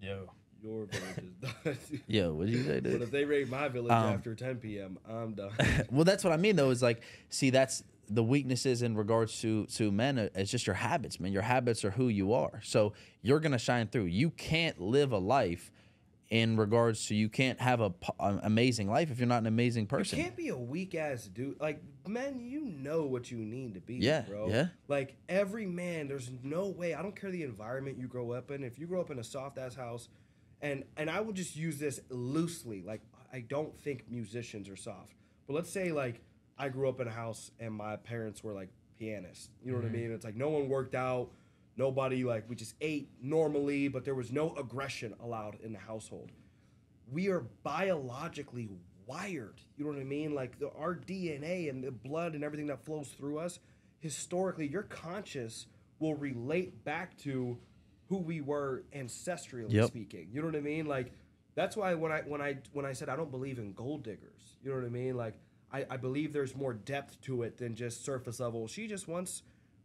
your village is done. Yo, what did you say, dude? But if they raid my village after 10 p.m., I'm done. Well, that's what I mean, though, is like, see, that's the weaknesses in regards to men. It's just your habits, man. Your habits are who you are. So you're going to shine through. You can't live a life in regards to, you can't have an amazing life if you're not an amazing person. You can't be a weak-ass dude. Like, men, you know what you need to be, bro. Yeah. Like, every man, there's no way. I don't care the environment you grow up in. If you grow up in a soft-ass house, and I will just use this loosely. Like, I don't think musicians are soft. But let's say, like, I grew up in a house and my parents were, like, pianists. You know what I mean? It's like no one worked out. Nobody, like, we just ate normally, but there was no aggression allowed in the household. We are biologically wired. You know what I mean? Like, our DNA and the blood and everything that flows through us, historically, your conscious will relate back to who we were ancestrally speaking. You know what I mean? Like, that's why when I said I don't believe in gold diggers, you know what I mean? Like, I believe there's more depth to it than just surface level. She just wants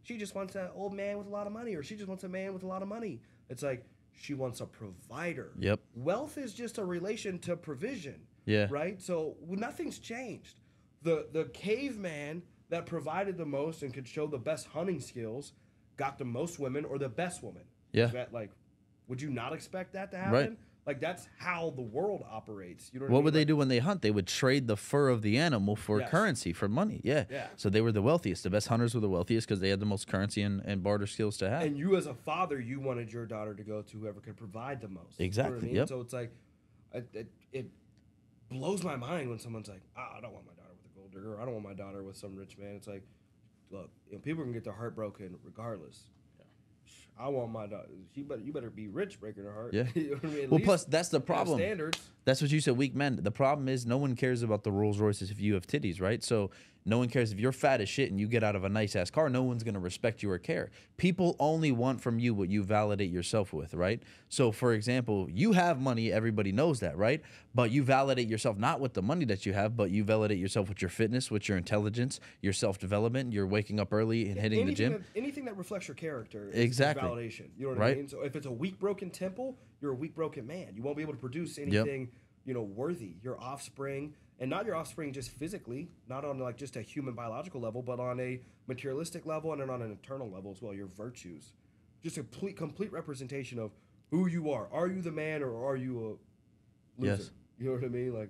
an old man with a lot of money, or she just wants a man with a lot of money. It's like she wants a provider. Yep. Wealth is just a relation to provision. Yeah. Right? So nothing's changed. The caveman that provided the most and could show the best hunting skills got the most women or the best woman. Yeah. That, like, would you not expect that to happen? Right. Like, that's how the world operates. You know what would they do when they hunt? They would trade the fur of the animal for Yes. currency, for money. Yeah. So they were the wealthiest. The best hunters were the wealthiest because they had the most currency and barter skills to have. And you, as a father, you wanted your daughter to go to whoever could provide the most. Exactly. You know what I mean? Yep. So it's like, it blows my mind when someone's like, I don't want my daughter with a gold digger. Or I don't want my daughter with some rich man. It's like, look, people can get their heart broken regardless. I want my daughter. You better be rich breaking her heart. Yeah. You know what I mean? At Well, least plus that's the have problem. standards. That's what you said, weak men. The problem is no one cares about the Rolls Royces if you have titties, right? So no one cares if you're fat as shit and you get out of a nice ass car. No one's gonna respect you or care. People only want from you what you validate yourself with, right? So for example, you have money. Everybody knows that, right? But you validate yourself not with the money that you have, but you validate yourself with your fitness, with your intelligence, your self development. You're waking up early and hitting the gym. Anything that reflects your character is Exactly. validation. You know what Right. I mean? So if it's a weak, broken temple, you're a weak, broken man. You won't be able to produce anything, worthy. Your offspring, and not your offspring just physically, not on like just a human biological level, but on a materialistic level and then on an eternal level as well. Your virtues, just a complete representation of who you are. Are you the man or are you a loser? Yes. You know what I mean? Like,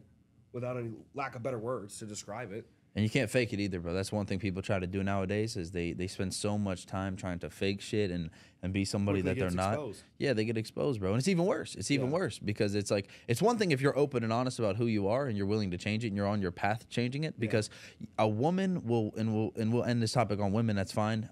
without any lack of better words to describe it. And you can't fake it either, bro. That's one thing people try to do nowadays is they spend so much time trying to fake shit and be somebody Quickly that they're gets not. exposed. Yeah, they get exposed, bro. And it's even worse. It's even worse because it's like, it's one thing if you're open and honest about who you are and you're willing to change it and you're on your path to changing it, because a woman will we'll end this topic on women, that's fine.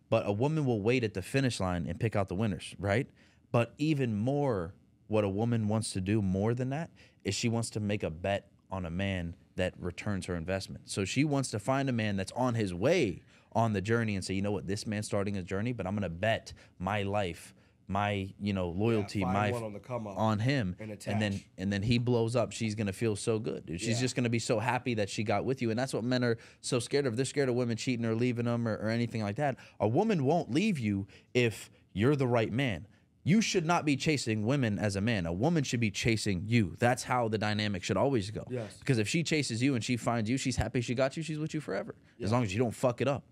But a woman will wait at the finish line and pick out the winners, right? But even more what a woman wants to do more than that is she wants to make a bet on a man that returns her investment. So she wants to find a man that's on his way on the journey and say, you know what, this man's starting a journey, but I'm going to bet my life, my, loyalty, on him. And then he blows up. She's going to feel so good, dude. She's just going to be so happy that she got with you. And that's what men are so scared of. They're scared of women cheating or leaving them or anything like that. A woman won't leave you if you're the right man. You should not be chasing women as a man. A woman should be chasing you. That's how the dynamic should always go. Yes. Because if she chases you and she finds you, she's happy she got you. She's with you forever, as long as you don't fuck it up.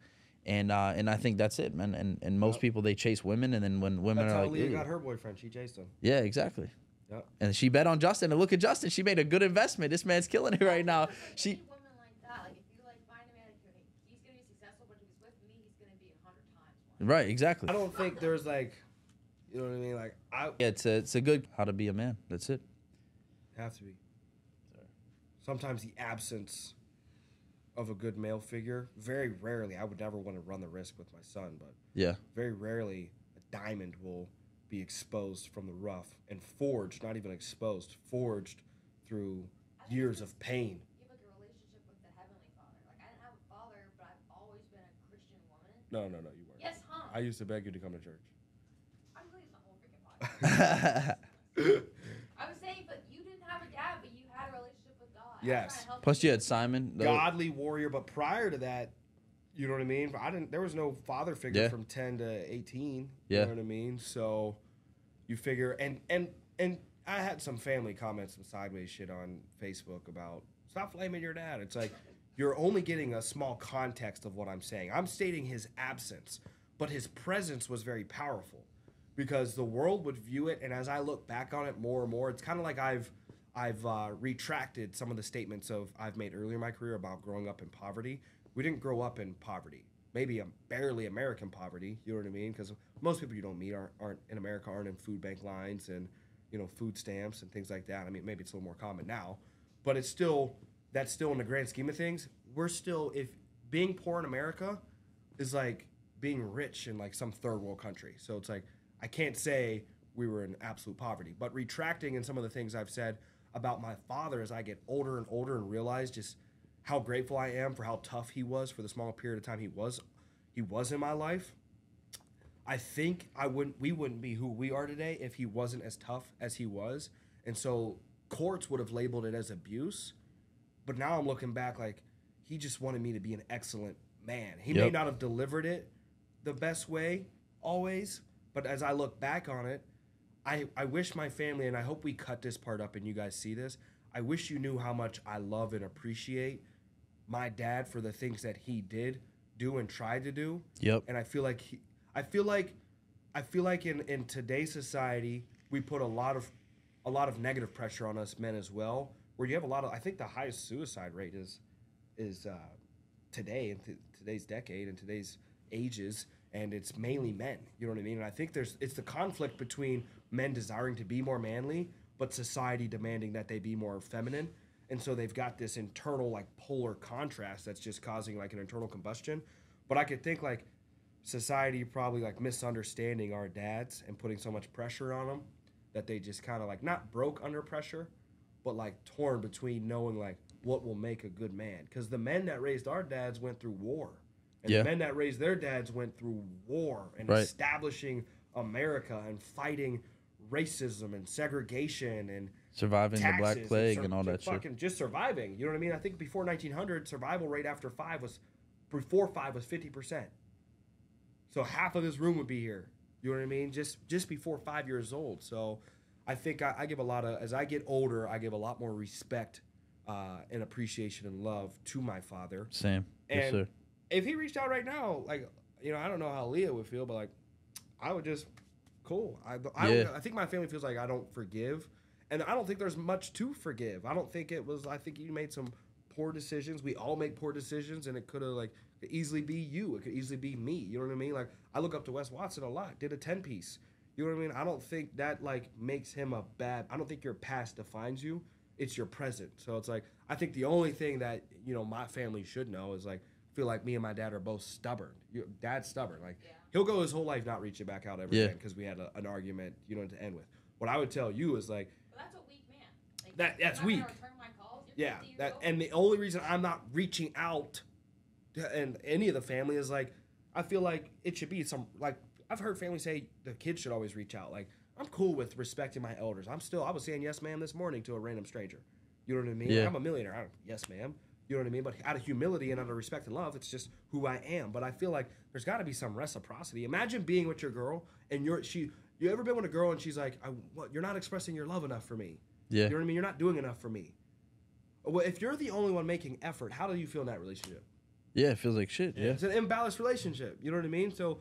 And I think that's it, man. And most people, they chase women, and then when women that's are how like, Leah got her boyfriend. She chased him. yeah, exactly. Yep. And she bet on Justin. And look at Justin. She made a good investment. This man's killing it right now. Women like that, like if you like find a man, he's gonna be successful, but if he's with me, he's gonna be 100 times more. Right, exactly. I don't think there's like, you know what I mean? Like It's a good how to be a man. That's it. have to be. Sometimes the absence of a good male figure, very rarely, I would never want to run the risk with my son, but Yeah. very rarely a diamond will be exposed from the rough and forged, not even exposed, forged through years of pain. You have like a relationship with the Heavenly Father. Like I didn't have a father, but I've always been a Christian woman. No, you weren't. Yes, huh? I used to beg you to come to church. I'm really not whole freaking podcast. I was saying, but you didn't have a dad, but you had a relationship with God. I was Yes. trying to help Plus, you had Simon. Godly warrior, but prior to that, you know what I mean? There was no father figure Yeah. from 10 to 18. Yeah. You know what I mean? So you figure, and I had some family comments, some sideways shit on Facebook about stop blaming your dad. It's like, you're only getting a small context of what I'm saying. I'm stating his absence, but his presence was very powerful because the world would view it. And as I look back on it more and more, it's kind of like I've retracted some of the statements I've made earlier in my career about growing up in poverty. We didn't grow up in poverty. Maybe a barely American poverty, you know what I mean? Because most people you don't meet aren't in America, aren't in food bank lines and, food stamps and things like that. I mean, maybe it's a little more common now, but that's still in the grand scheme of things. If being poor in America is like being rich in like some third world country. So it's like, I can't say we were in absolute poverty, but retracting in some of the things I've said about my father as I get older and older and realize just how grateful I am for how tough he was for the small period of time he was in my life. I think we wouldn't be who we are today if he wasn't as tough as he was. And so courts would have labeled it as abuse. But now I'm looking back like he just wanted me to be an excellent man. He may not have delivered it the best way always, but as I look back on it, I wish my family, and I hope we cut this part up and you guys see this, I wish you knew how much I love and appreciate my dad for the things that he did do and tried to do. Yep. And I feel like in today's society, we put a lot of negative pressure on us men as well, where you have I think the highest suicide rate is today, in today's decade, and today's ages, and it's mainly men. You know what I mean? And I think it's the conflict between men desiring to be more manly, but society demanding that they be more feminine. And so they've got this internal like polar contrast that's just causing like an internal combustion. But I could think like society probably like misunderstanding our dads and putting so much pressure on them that they just kind of like not broke under pressure, but like torn between knowing like what will make a good man. Because the men that raised our dads went through war. And the men that raised their dads went through war and establishing America and fighting racism and segregation and surviving the Black Plague and all that shit. Just surviving. You know what I mean? I think before 1900, survival rate before 5 was 50%. So half of this room would be here. You know what I mean? Just before 5 years old. So I think I give as I get older, I give a lot more respect and appreciation and love to my father. Same. And yes, sir. If he reached out right now, like, I don't know how Leah would feel, but like, I would just, cool. I think my family feels like I don't forgive, and I don't think there's much to forgive. I think you made some poor decisions. We all make poor decisions, and it could easily be you. It could easily be me. You know what I mean? Like, I look up to Wes Watson a lot. Did a 10-piece. You know what I mean? I don't think that like makes him I don't think your past defines you. It's your present. So it's like, I think the only thing that, my family should know is like, feel like me and my dad are both stubborn. Dad's stubborn. Like, he'll go his whole life not reaching back out ever again because we had an argument, to end with. What I would tell you is like, But that's a weak man. Like, that's you're not weak. gonna return my calls. You're yeah, 50 years that old. and the only reason I'm not reaching out to and any of the family is like, I feel like it should be some like I've heard families say the kids should always reach out. Like I'm cool with respecting my elders. I was saying yes ma'am this morning to a random stranger. You know what I mean? Yeah. Like, I'm a millionaire. Yes ma'am. You know what I mean? But out of humility and out of respect and love, it's just who I am. But I feel like there's got to be some reciprocity. Imagine being with your girl and you ever been with a girl and she's like, you're not expressing your love enough for me. Yeah. You know what I mean? You're not doing enough for me. Well, if you're the only one making effort, how do you feel in that relationship? Yeah, it feels like shit. Yeah. It's an imbalanced relationship. You know what I mean? So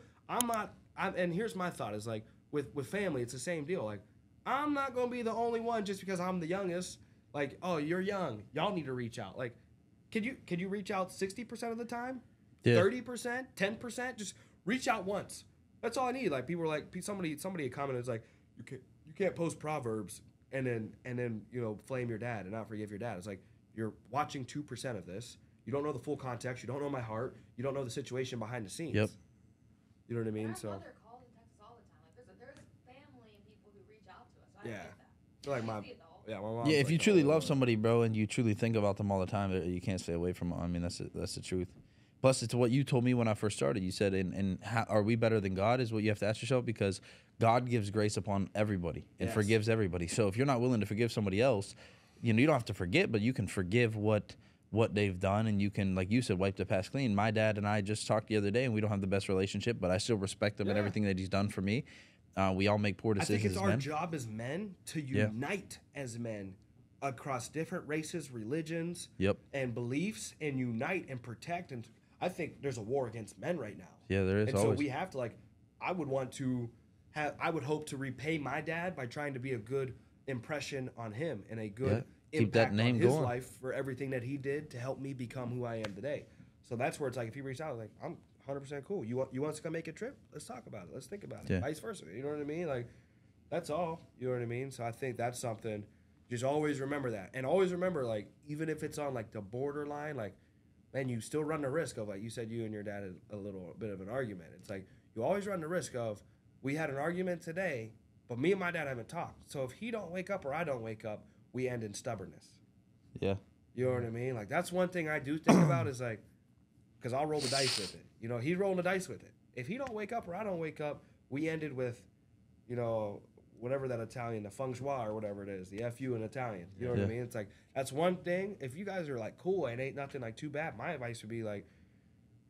and here's my thought is like with family, it's the same deal. Like I'm not going to be the only one just because I'm the youngest. Like, oh, you're young. Y'all need to reach out. Like, could you reach out 60% of the time? Yeah. 30%? 10%? Just reach out once. That's all I need. Like people were like somebody commented it's like you can't post Proverbs and then flame your dad and not forgive your dad. It's like you're watching 2% of this. You don't know the full context. You don't know my heart. You don't know the situation behind the scenes. Yep. You know what I mean? Our So mother calls and texts all the time. Like there's family and people who reach out to us. I Yeah. get that. like I my see it though. yeah, my mom's Yeah, if like, you truly "Oh, love somebody, bro, and you truly think about them all the time, you can't stay away from them. I mean, that's the truth. Plus, it's what you told me when I first started. You said, and how, are we better than God is what you have to ask yourself, because God gives grace upon everybody and Yes. forgives everybody. So if you're not willing to forgive somebody else, you don't have to forget, but you can forgive what they've done, and you can, like you said, wipe the past clean. My dad and I just talked the other day, and we don't have the best relationship, but I still respect him and Yeah. everything that he's done for me. We all make poor I decisions think it's as our men. job as men to Yeah. unite as men across different races, religions, Yep. and beliefs, and unite and protect. And I think there's a war against men right now. Yeah, there is And always. so we have to I would hope to repay my dad by trying to be a good impression on him and a good Keep that impact name on his going. life for everything that he did to help me become who I am today. So that's where it's like if he reached out, like I'm 100% cool. You want us to come make a trip? Let's talk about it. Let's think about it. Yeah. Vice versa. You know what I mean? Like that's all. You know what I mean? So I think that's something. Just always remember that, and always remember like even if it's on like the borderline, like man, you still run the risk of like you said you and your dad had a little bit of an argument. It's like you always run the risk of we had an argument today, but me and my dad haven't talked. So if he don't wake up or I don't wake up, we end in stubbornness. Yeah. You know what I mean? Like that's one thing I do think about is like, because I'll roll the dice with it. You know, he's rolling the dice with it. If he don't wake up or I don't wake up, we ended with, whatever that Italian, the feng shui or whatever it is, the FU in Italian. You know what I Yeah. mean? It's like that's one thing. If you guys are like cool and ain't nothing like too bad, my advice would be like,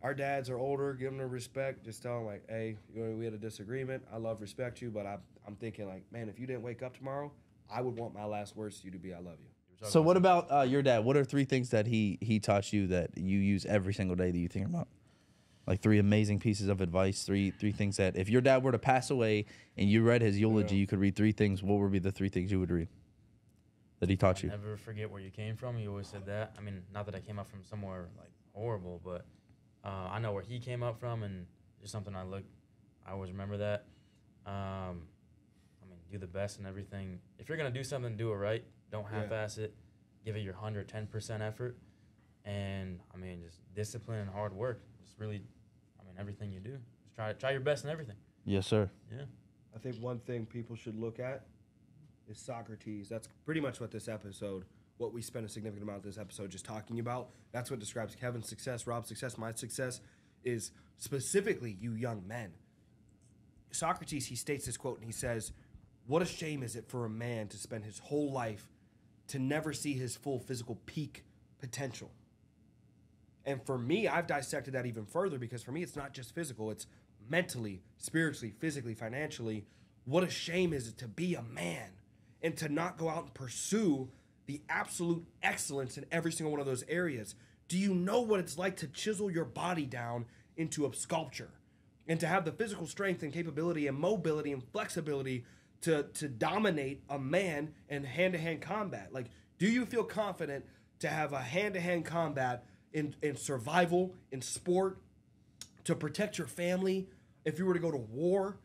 our dads are older, give them the respect. Just tell them like, hey, we had a disagreement. I love, respect you, but I'm thinking like, man, if you didn't wake up tomorrow, I would want my last words to you to be, I love you. So what about your dad? What are 3 things that he taught you that you use every single day that you think about? Like 3 amazing pieces of advice, three things that if your dad were to pass away and you read his eulogy, you could read 3 things. What would be the 3 things you would read that he taught you? Never forget where you came from. He always said that. I mean, not that I came up from somewhere like horrible, but I know where he came up from, and just something I always remember that. I mean, do the best in everything. If you're gonna do something, do it right. Don't half-ass it. Give it your 110% effort, and I mean, just discipline and hard work. Just really, I mean, everything you do. Just try your best in everything. Yes, sir. Yeah. I think one thing people should look at is Socrates. That's pretty much what we spent a significant amount of this episode just talking about. That's what describes Kevin's success, Rob's success, my success, is specifically you young men. Socrates, he states this quote, and he says, "What a shame is it for a man to spend his whole life to never see his full physical peak potential." And for me, I've dissected that even further, because for me, it's not just physical. It's mentally, spiritually, physically, financially. What a shame is it to be a man and to not go out and pursue the absolute excellence in every single one of those areas. Do you know what it's like to chisel your body down into a sculpture and to have the physical strength and capability and mobility and flexibility to dominate a man in hand-to-hand combat? Like, do you feel confident to have a hand-to-hand combat in survival, in sport, to protect your family if you were to go to war?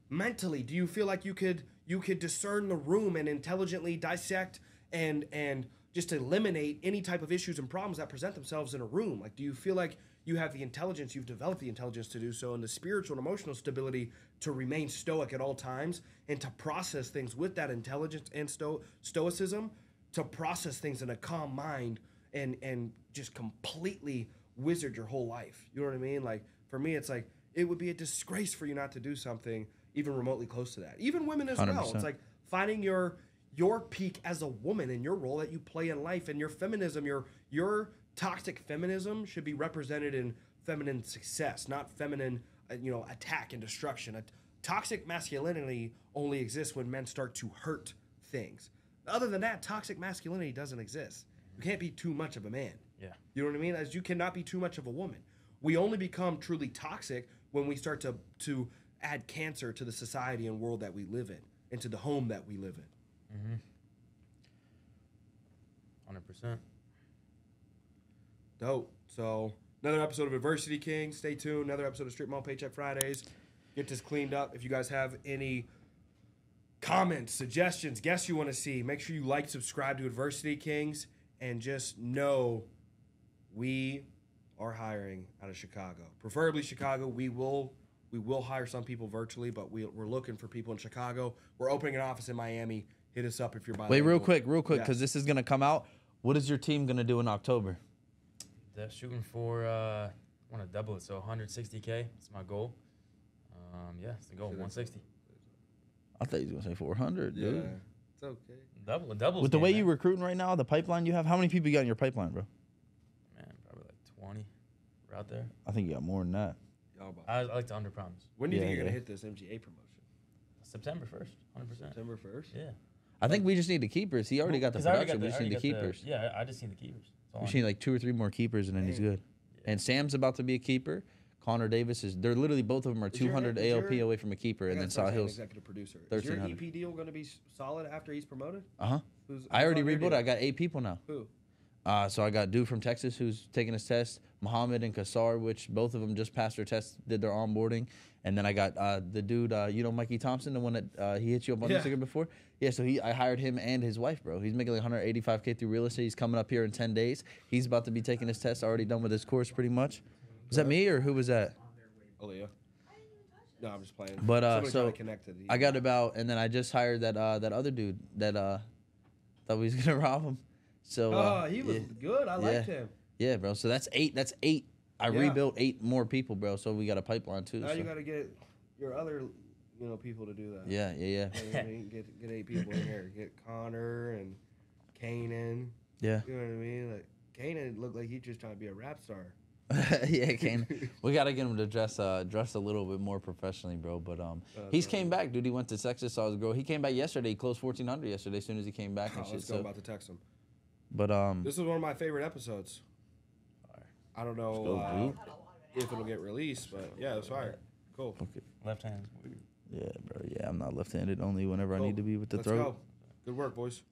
Mentally, do you feel like you could discern the room and intelligently dissect and just eliminate any type of issues and problems that present themselves in a room? Like, do you feel like you have the intelligence, you've developed the intelligence to do so, and the spiritual and emotional stability to remain stoic at all times and to process things with that intelligence and stoicism, to process things in a calm mind and just completely wizard your whole life? You know what I mean? Like, for me, it's like, it would be a disgrace for you not to do something even remotely close to that. Even women as 100%. well. It's like finding your peak as a woman and your role that you play in life, and your feminism, your toxic feminism should be represented in feminine success, not feminine, attack and destruction. A toxic masculinity only exists when men start to hurt things. Other than that, toxic masculinity doesn't exist. You can't be too much of a man. Yeah. You know what I mean? As you cannot be too much of a woman. We only become truly toxic when we start to add cancer to the society and world that we live in, and to the home that we live in. 100%. Dope. So, another episode of Adversity King. Stay tuned. Another episode of Strip Mall Paycheck Fridays. Get this cleaned up. If you guys have any comments, suggestions, guests you want to see, make sure you like, subscribe to Adversity Kings, and just know we are hiring out of Chicago. Preferably Chicago. We will hire some people virtually, but we're looking for people in Chicago. We're opening an office in Miami. Hit us up if you're bilingual. Wait, real quick, because Yes. this is going to come out. What is your team going to do in October? They're shooting for, I want to double it, so 160K. That's my goal. Yeah, it's the goal, 160. I thought you was going to say 400, Yeah, dude. it's okay. Double. With the way you're recruiting right now, the pipeline you have, how many people you got in your pipeline, bro? Man, probably like 20. We're out there. I think you got more than that. Y'all about- I like to underpromise. When do you Yeah, think you're going yeah. to hit this MGA promotion? September 1st, 100%. September 1st? Yeah. I think we just need the keepers. He already got the 'Cause I already production. We just I need the already got keepers. Yeah, I just need the keepers. That's all We I just need like 2 or 3 more keepers, and then he's good. Yeah. And Sam's about to be a keeper. Connor Davis is. They're literally both of them are Is your- 200 is ALP your- away from a keeper, I and gotta then start Saw saying Hills. executive producer. Is your 1300. EP deal going to be solid after he's promoted? Uh-huh. Who's I already on your rebuilt deal? it. I got 8 people now. Who? So I got dude from Texas who's taking his test, Muhammad and Kassar, which both of them just passed their test, did their onboarding. And then I got the dude, Mikey Thompson, the one that he hit you up on Yeah. Instagram before. Yeah, so I hired him and his wife, bro. He's making like 185K through real estate. He's coming up here in 10 days. He's about to be taking his test, already done with his course pretty much. Was that me or who was that? Aaliyah. No, I'm just playing. But, Somebody so, kinda connected. I got about, and then I just hired that other dude that thought we was gonna rob him. So he was yeah. good. I liked him. Yeah, bro. So that's 8. That's 8. I Yeah. rebuilt 8 more people, bro. So we got a pipeline too. Now so. you got to get your other, people to do that. Yeah. You know what I mean? Get 8 people in here. Get Connor and Kanan. Yeah. You know what I mean? Like Kanan looked like he's just trying to be a rap star. Yeah, Kane. We gotta get him to dress a little bit more professionally, bro. But he's came back, dude. He went to Texas, saw his girl. He came back yesterday. He closed 1400 yesterday. As soon as he came back and Oh, shit. let's go. So, I'm about to text him. but This is one of my favorite episodes. I don't know go, if it'll get released, but yeah, it's fire. Cool. okay. Left hand's weird. Yeah, bro. Yeah, I'm not left-handed. Only whenever I Cool. need to be with the Let's throat. go. Good work, boys.